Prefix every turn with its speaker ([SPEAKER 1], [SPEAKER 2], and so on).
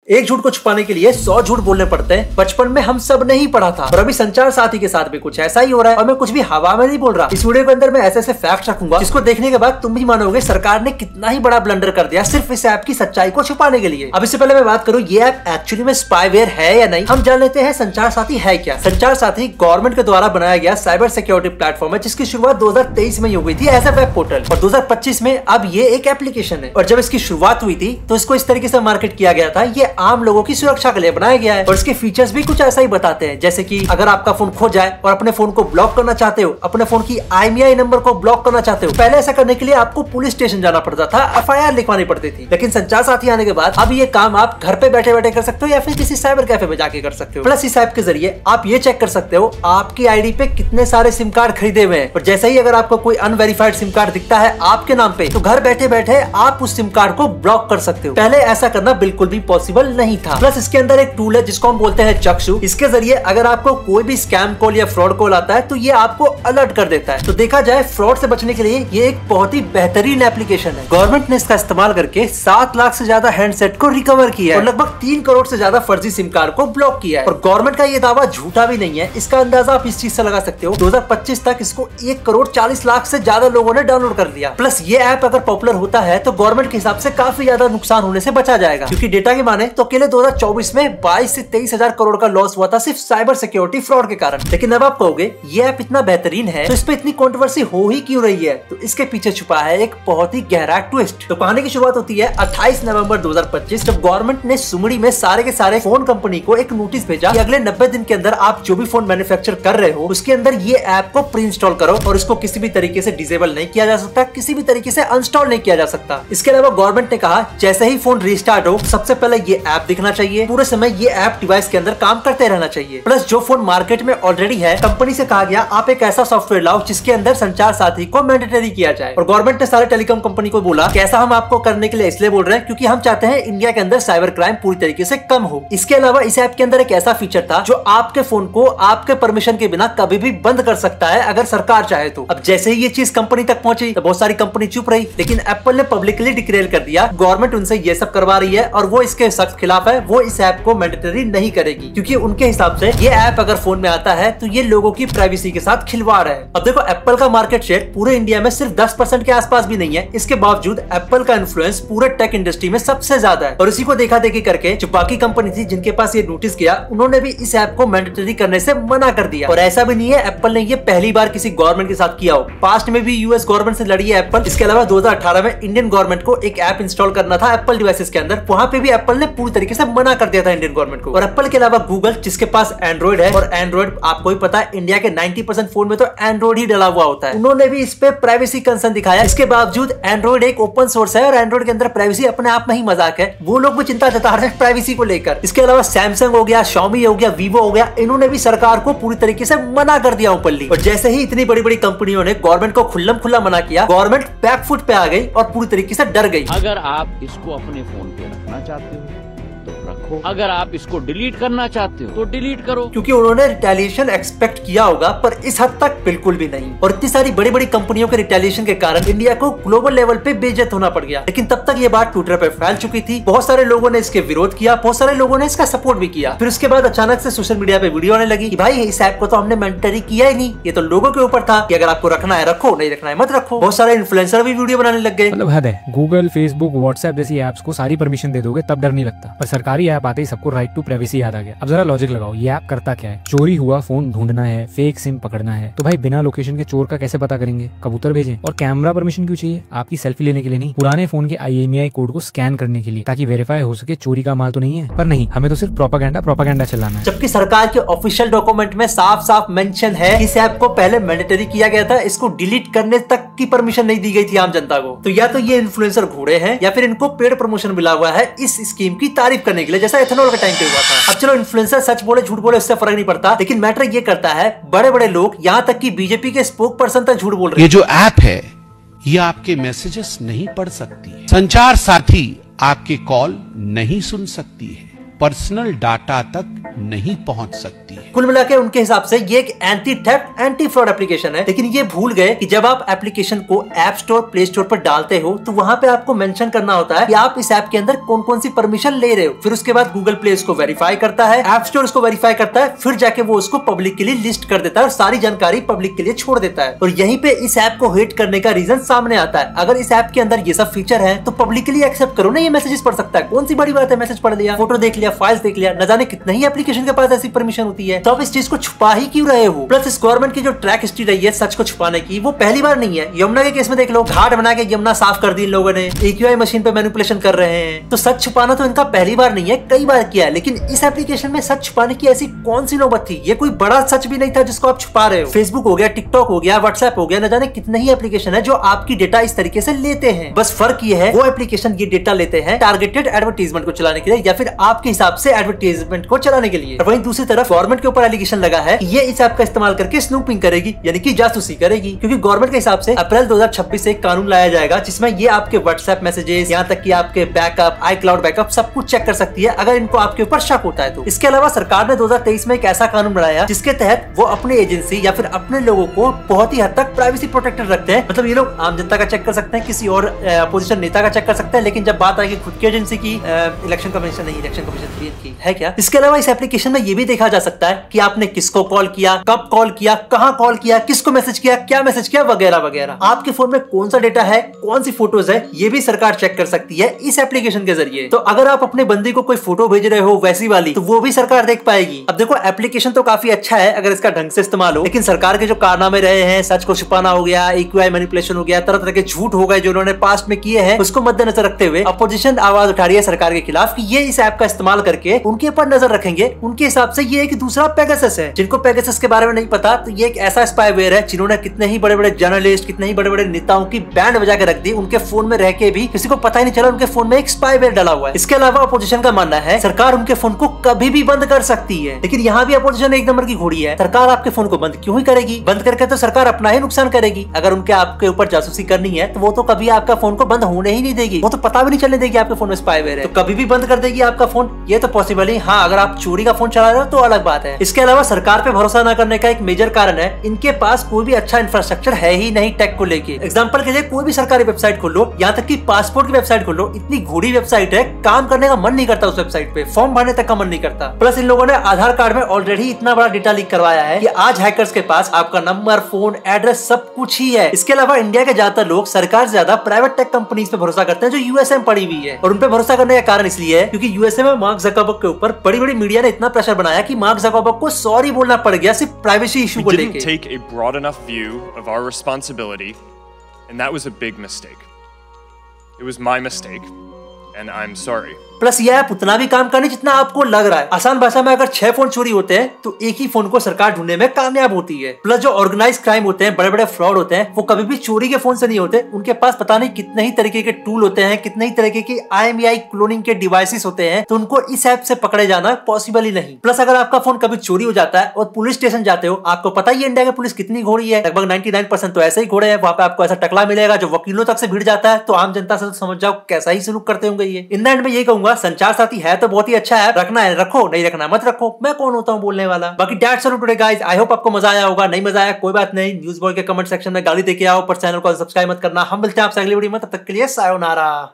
[SPEAKER 1] एक झूठ को छुपाने के लिए 100 झूठ बोलने पड़ते हैं। बचपन में हम सब ने ही पढ़ा था और अभी संचार साथी के साथ भी कुछ ऐसा ही हो रहा है और मैं कुछ भी हवा में नहीं बोल रहा। इस वीडियो के अंदर मैं ऐसे फैक्ट रखूंगा जिसको देखने के बाद तुम भी मानोगे सरकार ने कितना ही बड़ा ब्लंडर कर दिया सिर्फ इस ऐप की सच्चाई को छुपाने के लिए। अब इससे पहले मैं बात करूं ये ऐप एक्चुअली में स्पाईवेयर है या नहीं, हम जान लेते हैं संचार साथी है क्या। संचार साथी गवर्नमेंट के द्वारा बनाया गया साइबर सिक्योरिटी प्लेटफॉर्म है जिसकी शुरुआत 2023 में हो गई थी एज ए वेब पोर्टल और 2025 में अब ये एक एप्लीकेशन है। और जब इसकी शुरुआत हुई थी तो इसको इस तरीके से मार्केट किया गया था, ये आम लोगों की सुरक्षा के लिए बनाया गया है और इसके फीचर्स भी कुछ ऐसा ही बताते हैं, जैसे कि अगर आपका फोन खो जाए और अपने फोन को ब्लॉक करना चाहते हो, अपने फोन की IMEI नंबर को ब्लॉक करना चाहते हो, पहले ऐसा करने के लिए आपको पुलिस स्टेशन जाना पड़ता था, FIR लिखवानी पड़ती थी। लेकिन संचार साथी आने के बाद अब ये काम आप घर पे बैठे बैठे कर सकते हो या फिर किसी साइबर कैफे में जाके कर सकते हो। प्लस इस ऐप के जरिए आप ये चेक कर सकते हो आपकी आईडी पे कितने सारे सिम कार्ड खरीदे हुए हैं और जैसे ही अगर आपको कोई अनवेरिफाइड सिम कार्ड दिखता है आपके नाम पे तो घर बैठे बैठे आप उस सिम कार्ड को ब्लॉक कर सकते हो। पहले ऐसा करना बिल्कुल भी पॉसिबल नहीं था। प्लस इसके अंदर एक टूल है जिसको हम बोलते हैं चक्षु। इसके जरिए अगर आपको कोई भी स्कैम कॉल या फ्रॉड कॉल आता है तो ये आपको अलर्ट कर देता है। तो देखा जाए फ्रॉड से बचने के लिए ये एक बहुत ही बेहतरीन एप्लीकेशन है। गवर्नमेंट ने इसका इस्तेमाल करके 7 लाख से ज्यादा हैंडसेट को रिकवर किया है और लगभग 3 करोड़ से ज्यादा फर्जी सिम कार्ड को ब्लॉक किया है। और गवर्नमेंट का ये दावा झूठा भी नहीं है, इसका अंदाजा आप इस चीज से लगा सकते हो 2025 तक इसको 1 करोड़ 40 लाख से ज्यादा लोगों ने डाउनलोड कर लिया। प्लस ये ऐप अगर पॉपुलर होता है तो गवर्नमेंट के हिसाब से काफी ज्यादा नुकसान होने से बचा जाएगा, क्योंकि डेटा के माने तो अकेले 2024 में 22 से 23 हजार करोड़ का लॉस हुआ था सिर्फ साइबर सिक्योरिटी फ्रॉड के कारण। लेकिन अब आप कहोगे ये ऐप इतना बेहतरीन है तो इस पे इतनी कंट्रोवर्सी हो ही क्यों रही है, तो इसके पीछे छुपा है एक बहुत ही गहरा ट्विस्ट। तो कहानी की शुरुआत होती है 28 नवंबर 2025 जब गवर्नमेंट ने सुमड़ी में सारे के सारे फोन कंपनी को एक नोटिस भेजा कि अगले 90 दिन के अंदर आप जो भी फोन मैन्युफैक्चर कर रहे हो उसके अंदर ये ऐप को प्री इंस्टॉल करो और इसको किसी भी तरीके से डिसेबल नहीं किया जा सकता, किसी भी तरीके से अनस्टॉल नहीं किया जा सकता। इसके अलावा गवर्नमेंट ने कहा जैसे ही फोन रिस्टार्ट हो सबसे पहले ये ऐप दिखना चाहिए, पूरे समय ये ऐप डिवाइस के अंदर काम करते रहना चाहिए। प्लस जो फोन मार्केट में ऑलरेडी है कंपनी से कहा गया आप एक ऐसा सॉफ्टवेयर लाओ जिसके अंदर संचार साथी को मैंडेटरी किया जाए। और गवर्नमेंट ने सारे टेलीकॉम कंपनी को बोला कि ऐसा हम आपको करने के लिए इसलिए बोल रहे हैं क्योंकि हम चाहते हैं इंडिया के अंदर साइबर क्राइम पूरी तरीके से कम हो। इसके अलावा इस ऐप के अंदर एक ऐसा फीचर था जो आपके फोन को आपके परमिशन के बिना कभी भी बंद कर सकता है अगर सरकार चाहे तो। अब जैसे ही ये चीज कंपनी तक पहुंची तो बहुत सारी कंपनी चुप रही, लेकिन एप्पल ने पब्लिकली डिक्लेयर कर दिया गवर्नमेंट उनसे ये सब करवा रही है और वो इसके सख्त खिलाफ है, वो इस ऐप को मैंडेटरी नहीं करेगी क्योंकि उनके हिसाब से ये ऐप अगर फोन में आता है तो ये लोगों की प्राइवेसी के साथ खिलवाड़ है। अब देखो एप्पल का मार्केट शेयर पूरे इंडिया में सिर्फ 10% के आसपास भी नहीं है, इसके बावजूद एप्पल का इन्फ्लुएंस पूरे टेक इंडस्ट्री में सबसे ज्यादा है। और इसी को देखा देखी करके जो बाकी कंपनी थी जिनके पास ये नोटिस गया उन्होंने भी इस ऐप को मैंडेटरी करने से मना कर दिया। और ऐसा भी नहीं है एप्पल ने ये पहली बार किसी गवर्नमेंट के साथ किया हो, पास्ट में भी यूएस गवर्नमेंट से लड़ी है एप्पल। इसके अलावा 2018 में इंडियन गवर्नमेंट को एक ऐप इंस्टॉल करना था एप्पल डिवाइसेस के अंदर, वहां पे भी एप्पल ने पूरी तरीके से मना कर दिया था इंडियन गवर्नमेंट को। और एप्पल के अलावा गूगल जिसके पास एंड्रॉइड है और एंड्रॉइड आपको ही पता है इंडिया के 90% फोन में तो एंड्रॉइड ही डला हुआ होता है, उन्होंने भी इस पे प्राइवेसी कंसर्न दिखाया। इसके बावजूद एंड्रॉइड एक ओपन सोर्स है और एंड्रॉइड के अंदर प्राइवेसी अपने आप में ही मजाक है, वो लोग भी चिंता जता रहे हैं प्राइवेसी को लेकर। इसके अलावा सैमसंग हो गया, Xiaomi हो गया, Vivo हो गया, इन्होंने भी सरकार को पूरी तरीके से मना कर दिया ओपनली। और जैसे ही इतनी बड़ी बड़ी कंपनियों ने गवर्नमेंट को खुल्लम खुल्ला मना किया, गवर्नमेंट बैक फुट पे आ गई और पूरी तरीके से डर गई।
[SPEAKER 2] अगर आप इसको अपने फोन पे रखना चाहते हो तो रखो, अगर आप इसको डिलीट करना चाहते हो तो डिलीट करो,
[SPEAKER 1] क्योंकि उन्होंने रिटेलिएशन एक्सपेक्ट किया होगा पर इस हद तक बिल्कुल भी नहीं। और इतनी सारी बड़ी बड़ी कंपनियों के रिटेलिएशन के कारण इंडिया को ग्लोबल लेवल पे बेइज्जत होना पड़ गया। लेकिन तब तक ये बात ट्विटर पे फैल चुकी थी, बहुत सारे लोगों ने इसके विरोध किया, बहुत सारे लोगों ने इसका सपोर्ट भी किया। फिर उसके बाद अचानक से सोशल मीडिया पे वीडियो आने लगी कि भाई इस ऐप को तो हमने मैंडेटरी किया ही नहीं, ये तो लोगों के ऊपर था कि अगर आपको रखना है रखो, नहीं रखना है मत रखो। बहुत सारे इन्फ्लुएंसर भी वीडियो बनाने लग गए।
[SPEAKER 3] मतलब हद है, गूगल, फेसबुक, व्हाट्सएप जैसी ऐप्स को सारी परमिशन दे दोगे तब डर नहीं लगता, पर सरकारी ऐप आते ही सबको राइट टू प्राइवेसी याद आ गया। अब जरा लॉजिक लगाओ, ये ऐप करता क्या है? चोरी हुआ फोन ढूंढना है, फेक सिम पकड़ना है, तो भाई बिना लोकेशन के चोर का कैसे पता करेंगे? कबूतर भेजें। और कैमरा परमिशन क्यों चाहिए? आपकी सेल्फी लेने के लिए नहीं, पुराने फोन के IMEI कोड को स्कैन करने के लिए, ताकि वेरीफाई हो सके चोरी का माल तो नहीं है। पर नहीं, हमें तो सिर्फ प्रोपागेंडा चलाना है।
[SPEAKER 1] जबकि सरकार के ऑफिशियल डॉक्यूमेंट में साफ साफ मेंशन है इस ऐप को पहले मैंडेटरी किया गया था, इसको डिलीट करने तक की परमिशन नहीं दी गई थी आम जनता को। तो या तो ये इन्फ्लुएंसर घोड़े हैं या फिर इनको पेड प्रमोशन मिला हुआ है इस स्कीम की तारीफ करने के लिए, जैसा एथेनॉल के टाइम पे हुआ था। अब चलो इन्फ्लुएंसर सच बोले झूठ बोले उससे फर्क नहीं पड़ता, लेकिन मैटर ये करता है बड़े बड़े लोग यहाँ तक कि बीजेपी के स्पोक पर्सन तक झूठ बोल रहे हैं।
[SPEAKER 4] ये जो ऐप है ये आपके मैसेजेस नहीं पढ़ सकती है, संचार साथी आपके कॉल नहीं सुन सकती है, पर्सनल डाटा तक नहीं पहुंच सकती है।
[SPEAKER 1] कुल मिलाकर उनके हिसाब से ये एक anti theft anti fraud application है, लेकिन ये भूल गए कि जब आप एप्लीकेशन को ऐप स्टोर प्ले स्टोर पर डालते हो तो वहां पे आपको मेंशन करना होता है कि आप इस ऐप के अंदर कौन कौन सी परमिशन ले रहे हो। फिर उसके बाद गूगल प्ले इसको वेरीफाई करता है, ऐप स्टोर इसको वेरीफाई करता है, फिर जाके वो उसको पब्लिक के लिए लिस्ट कर देता है और सारी जानकारी पब्लिक के लिए छोड़ देता है। और यहीं पे इस ऐप को हेट करने का रीजन सामने आता है। अगर इस ऐप के अंदर ये सब फीचर है तो पब्लिकली एक्सेप्ट करो ना, ये मैसेजेस पढ़ सकता है, कौन सी बड़ी बात है, मैसेज पढ़ लिया, फोटो देख लिया, फाइल्स देख लिया, न जाने कितने ही एप्लीकेशन के पास ऐसी परमिशन होती है। तो आप इस चीज को छुपा ही क्यों रहे हो? प्लस इस गवर्नमेंट की जो ट्रैक हिस्ट्री रही है सच को छुपाने की, वो पहली बार नहीं है। यमुना के केस में देख लो, घाट बना के यमुना साफ कर दी इन लोगों ने, AQI मशीन पे मैनिपुलेशन कर रहे हैं। तो सच छुपाना तो इनका पहली बार नहीं है, कई बार किया है, लेकिन इस एप्लीकेशन में सच छुपाने की ऐसी कौन सी नौबत थी? ये कोई बड़ा सच भी नहीं था जिसको आप छुपा रहे हो। फेसबुक हो गया, टिकटॉक हो गया, व्हाट्सएप हो गया, न जाने कितने ही एप्लीकेशन है जो आपकी डेटा इस तरीके से लेते हैं। बस फर्क ये है वो एप्लीकेशन ये डेटा लेते हैं टारगेटेड एडवर्टाइजमेंट को चलाने के लिए या फिर आपके हिसाब से एडवर्टाइजमेंट को चलाने के लिए। वहीं दूसरी तरफ गवर्नमेंट के ऊपर एलिगेशन लगा है कि ये इस ऐप का इस्तेमाल करके स्नूपिंग करेगी, यानी कि जासूसी करेगी, क्योंकि गवर्नमेंट के हिसाब से अप्रैल 2026 से एक कानून लाया जाएगा जिसमें ये आपके व्हाट्सएप मैसेजेस, यहाँ तक कि आपके बैकअप, iCloud बैकअप सब कुछ चेक कर सकती है अगर इनको आपके ऊपर शक होता है तो। इसके अलावा सरकार ने 2023 में एक ऐसा कानून बनाया जिसके तहत वो अपने एजेंसी या फिर अपने लोगों को बहुत ही हद तक प्राइवेसी प्रोटेक्टेड रखते हैं। मतलब ये लोग आम जनता का चेक कर सकते हैं, किसी और अपोजिशन नेता का चेक कर सकते हैं, लेकिन जब बात आएगी खुद की एजेंसी की, इलेक्शन कमीशन नहीं, इलेक्शन कमीशन की है क्या? इसके अलावा इस एप्लीकेशन में ये भी देखा जा सकता है कि आपने किसको कॉल किया, कब कॉल किया, कहां कॉल किया, किसको मैसेज किया, क्या मैसेज किया, वगैरह वगैरह। आपके फोन में कौन सा डेटा है, कौन सी फोटोज है, ये भी सरकार चेक कर सकती है इस एप्लीकेशन के जरिए। तो अगर आप अपने बंदी को कोई फोटो भेज रहे हो वैसी वाली, तो वो भी सरकार देख पाएगी। अब देखो, एप्लीकेशन तो काफी अच्छा है अगर इसका ढंग से इस्तेमाल हो, लेकिन सरकार के जो कारनामे रहे हैं, सच को छुपाना हो गया, AQI मैनिपुलेशन हो गया, तरह तरह के झूठ हो गए जो उन्होंने पास्ट में किए हैं, उसको मद्देनजर रखते हुए अपोजिशन आवाज उठा रही है सरकार के खिलाफ कि ये इस ऐप का इस्तेमाल करके उनके ऊपर नजर रखेंगे। उनके हिसाब से ये एक दूसरा पेगासस है। जिनको पेगासस के बारे में नहीं पता, तो ये एक ऐसा स्पाईवेयर है जिन्होंने कितने ही बड़े बड़े जर्नलिस्ट, कितने ही बड़े बड़े नेताओं की बैंड बजा के रख दी। उनके फोन में रह के भी किसी को पता ही नहीं चला उनके फोन में एक स्पाईवेयर डाला हुआ है। इसके अलावा अपोजिशन का मानना है सरकार उनके फोन को कभी भी बंद कर सकती है, लेकिन यहाँ भी अपोजिशन एक नंबर की घोड़ी है। सरकार आपके फोन को बंद क्यों ही करेगी? बंद करके तो सरकार अपना ही नुकसान करेगी। अगर उनके आपके ऊपर जासूसी करनी है तो वो तो कभी आपका फोन को बंद होने ही नहीं देगी, वो तो पता भी नहीं चलने देगी आपके फोन में स्पाईवेयर है, तो कभी भी बंद कर देगी आपका फोन। ये तो पॉसिबल ही, हाँ अगर आप चोरी का फोन चला रहे हो तो अलग बात है। इसके अलावा सरकार पे भरोसा न करने का एक मेजर कारण है इनके पास कोई भी अच्छा इंफ्रास्ट्रक्चर है ही नहीं टेक को लेके। एग्जांपल के लिए कोई भी सरकारी वेबसाइट खोल लो, यहाँ तक कि पासपोर्ट की वेबसाइट खोल लो, इतनी घोड़ी वेबसाइट है, काम करने का मन नहीं करता उस वेबसाइट पे, फॉर्म भरने तक का मन नहीं करता। प्लस इन लोगों ने आधार कार्ड में ऑलरेडी इतना बड़ा डेटा लीक करवाया है कि आज हैकर्स के पास आपका नंबर, फोन, एड्रेस सब कुछ ही है। इसके अलावा इंडिया के ज्यादातर लोग सरकार से ज्यादा प्राइवेट टेक कंपनीज पे भरोसा करते हैं जो यूएसए में पड़ी हुई है, और उन पे भरोसा करने का कारण इसलिए है क्योंकि यूएसए में मार्क ज़करबर्ग के ऊपर बड़ी बड़ी मीडिया ने इतना प्रेशर बनाया कि मार्क ज़करबर्ग को सॉरी बोलना पड़ गया सिर्फ प्राइवेसी इशू को लेके।
[SPEAKER 5] We didn't take a broad enough view of our responsibility, and that was a big mistake. It was my mistake, and I'm sorry.
[SPEAKER 1] Plus ये ऐप उतना भी काम करनी जितना आपको लग रहा है। आसान भाषा में अगर 6 फोन चोरी होते हैं तो एक ही फोन को सरकार ढूंढने में कामयाब होती है। प्लस जो ऑर्गेनाइज क्राइम होते हैं, बड़े बड़े फ्रॉड होते हैं, वो कभी भी चोरी के फोन से नहीं होते। उनके पास पता नहीं कितने ही तरीके के टूल होते हैं, कितने ही तरीके के IMEI क्लोनिंग के डिवाइसेस होते हैं, तो उनको इस ऐप से पकड़े जाना पॉसिबल ही नहीं। प्लस अगर आपका फोन कभी चोरी हो जाता है और पुलिस स्टेशन जाते हो, आपको पता ही इंडिया की पुलिस कितनी घोड़ी है, लगभग 99% तो ऐसे ही घोड़े हैं। वहां पे आपको ऐसा टकला मिलेगा जो वकीलों तक से भिड़ जाता है, तो आम जनता से तो समझ जाओ कैसा ही सलूक करते होंगे ये। इन द एंड में यही कहूंगा, संचार साथी है तो बहुत ही अच्छा है, रखना है रखो, नहीं रखना मत रखो, मैं कौन होता हूँ बोलने वाला। बाकी that's all today guys, I hope आपको मजा आया होगा। नहीं मजा आया कोई बात नहीं, न्यूज़ बॉय के कमेंट सेक्शन में गाली देके आओ, पर चैनल को सब्सक्राइब मत करना। हम मिलते हैं आपसे अगली वीडियो में, तब तक के लिए सायोनारा।